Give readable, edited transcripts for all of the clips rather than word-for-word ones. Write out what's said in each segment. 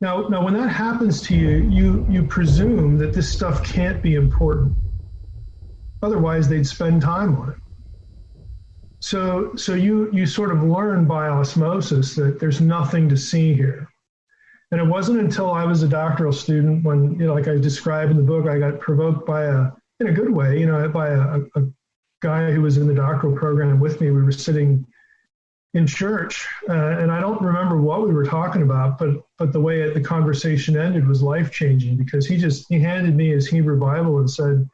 Now, when that happens to you, you presume that this stuff can't be important. Otherwise, they'd spend time on it. So you sort of learn by osmosis that there's nothing to see here. And it wasn't until I was a doctoral student when, like I described in the book, I got provoked by in a good way, by a guy who was in the doctoral program with me. We were sitting in church, and I don't remember what we were talking about, but the way the conversation ended was life-changing, because he handed me his Hebrew Bible and said,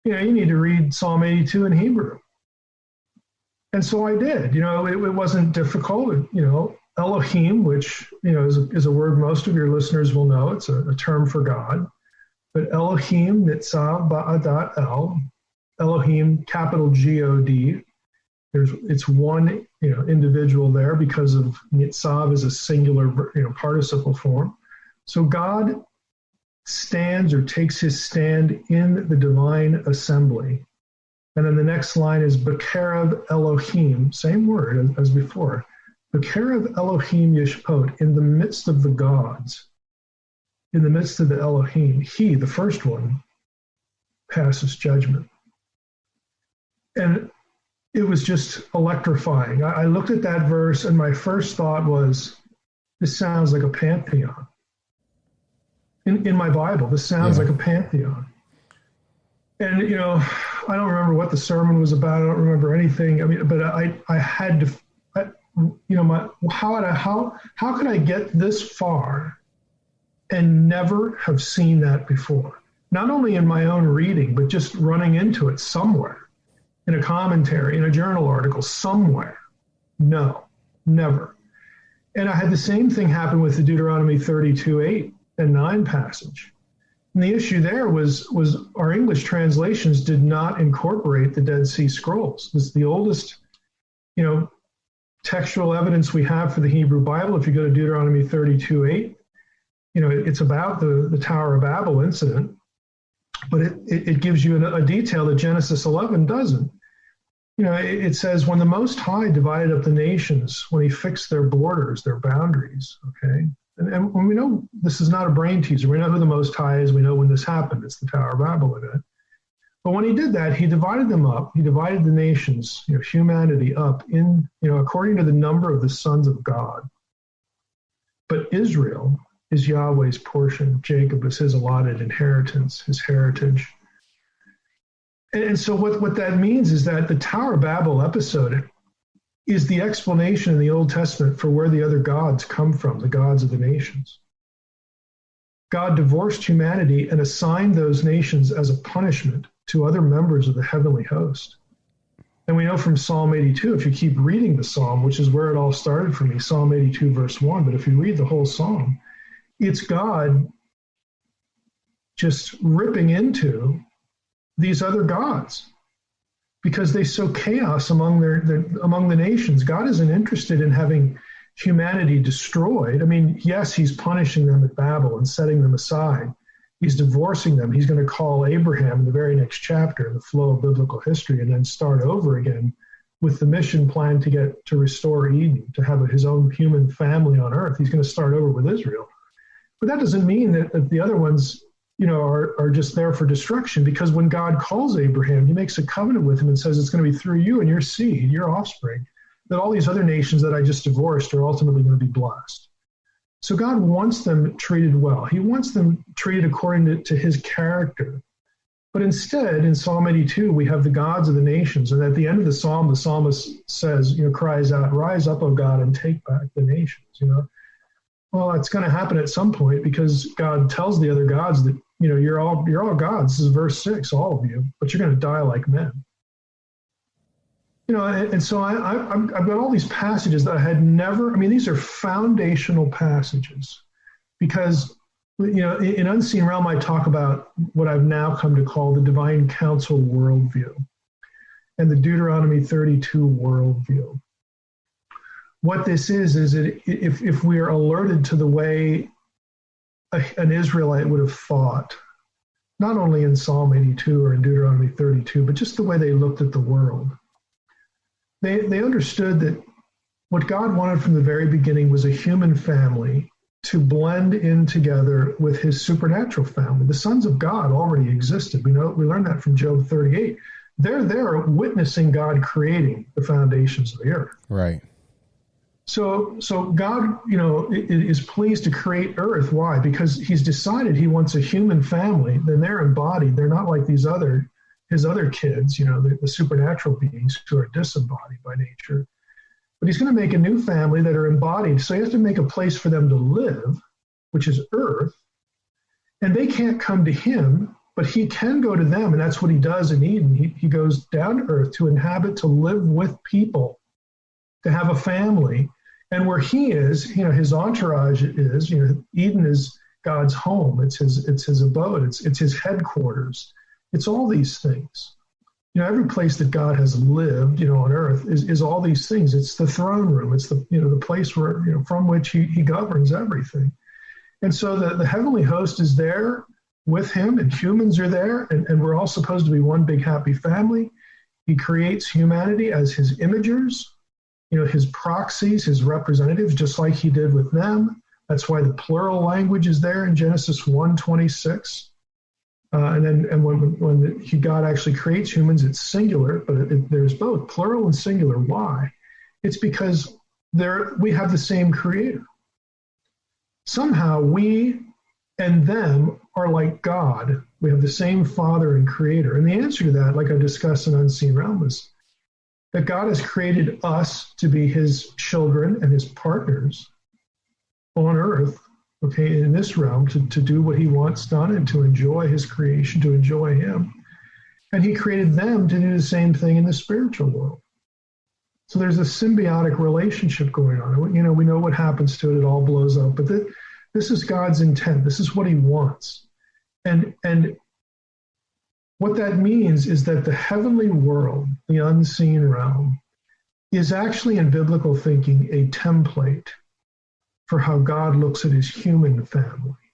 you need to read Psalm 82 in Hebrew. And so I did. It wasn't difficult. Elohim, which is a word most of your listeners will know. It's a term for God. But Elohim, Nitzav Ba'adat El, Elohim, capital G-O-D. It's one individual there, because of Nitzav is a singular participle form. So God stands or takes his stand in the divine assembly. And then the next line is B'kerev Elohim, same word as before. B'kerev Elohim Yishpot, in the midst of the gods, in the midst of the Elohim, he, the first one, passes judgment. And it was just electrifying. I looked at that verse, and my first thought was, this sounds like a pantheon. In my Bible, this sounds like a pantheon. And, I don't remember what the sermon was about. I don't remember anything. I mean, but I had to, how could I get this far and never have seen that before? Not only in my own reading, but just running into it somewhere, in a commentary, in a journal article, somewhere. No, never. And I had the same thing happen with the Deuteronomy 32:8 and 9 passage. And the issue there was our English translations did not incorporate the Dead Sea Scrolls. It's the oldest, textual evidence we have for the Hebrew Bible. If you go to Deuteronomy 32:8, it's about the Tower of Babel incident, but it gives you a detail that Genesis 11 doesn't. It says, when the Most High divided up the nations, when he fixed their borders, their boundaries, okay? And when we know this is not a brain teaser, we know who the Most High is, we know when this happened, it's the Tower of Babel in it. But when he did that, he divided them up, he divided the nations, humanity up in, according to the number of the sons of God. But Israel is Yahweh's portion, Jacob is his allotted inheritance, his heritage. And so what that means is that the Tower of Babel episode is the explanation in the Old Testament for where the other gods come from, the gods of the nations. God divorced humanity and assigned those nations as a punishment to other members of the heavenly host. And we know from Psalm 82, if you keep reading the psalm, which is where it all started for me, Psalm 82, verse 1, but if you read the whole psalm, it's God just ripping into these other gods, because they sow chaos among among the nations. God isn't interested in having humanity destroyed. I mean, yes, he's punishing them at Babel and setting them aside. He's divorcing them. He's going to call Abraham in the very next chapter in the flow of biblical history, and then start over again with the mission plan to restore Eden, to have his own human family on earth. He's going to start over with Israel. But that doesn't mean that the other ones are just there for destruction, because when God calls Abraham, he makes a covenant with him and says it's going to be through you and your seed, your offspring, that all these other nations that I just divorced are ultimately going to be blessed. So God wants them treated well. He wants them treated according to his character. But instead, in Psalm 82, we have the gods of the nations. And at the end of the psalm, the psalmist says, cries out, "Rise up, O God, and take back the nations." Well, it's going to happen at some point, because God tells the other gods that, you're all gods. This is verse 6, all of you, but you're going to die like men. And so I've got all these passages that I had never, these are foundational passages, because, in Unseen Realm, I talk about what I've now come to call the divine council worldview and the Deuteronomy 32 worldview. What this is that if we are alerted to the way an Israelite would have thought, not only in Psalm 82 or in Deuteronomy 32, but just the way they looked at the world, they understood that what God wanted from the very beginning was a human family to blend in together with his supernatural family. The sons of God already existed. We learned that from Job 38. They're there witnessing God creating the foundations of the earth. Right. So God, is pleased to create earth. Why? Because he's decided he wants a human family. Then they're embodied. They're not like his other kids, the supernatural beings who are disembodied by nature. But he's going to make a new family that are embodied. So he has to make a place for them to live, which is earth. And they can't come to him, but he can go to them. And that's what he does in Eden. He goes down to earth to inhabit, to live with people, to have a family. And where he is, his entourage is, Eden is God's home. It's his abode. It's his headquarters. It's all these things. Every place that God has lived, on earth is all these things. It's the throne room. It's the place where, from which he governs everything. And so the heavenly host is there with him, and humans are there, and we're all supposed to be one big happy family. He creates humanity as his imagers, his proxies, his representatives, just like he did with them. That's why the plural language is there in Genesis 1:26. And when God actually creates humans, it's singular, but there's both plural and singular. Why? It's because we have the same creator. Somehow we and them are like God. We have the same Father and Creator. And the answer to that, like I discussed in Unseen Realm, is that God has created us to be his children and his partners on earth, okay, in this realm, to do what he wants done and to enjoy his creation, to enjoy him. And he created them to do the same thing in the spiritual world. So there's a symbiotic relationship going on. We know what happens to it. It all blows up. But this is God's intent. This is what he wants. And what that means is that the heavenly world, the unseen realm, is actually in biblical thinking a template for how God looks at his human family.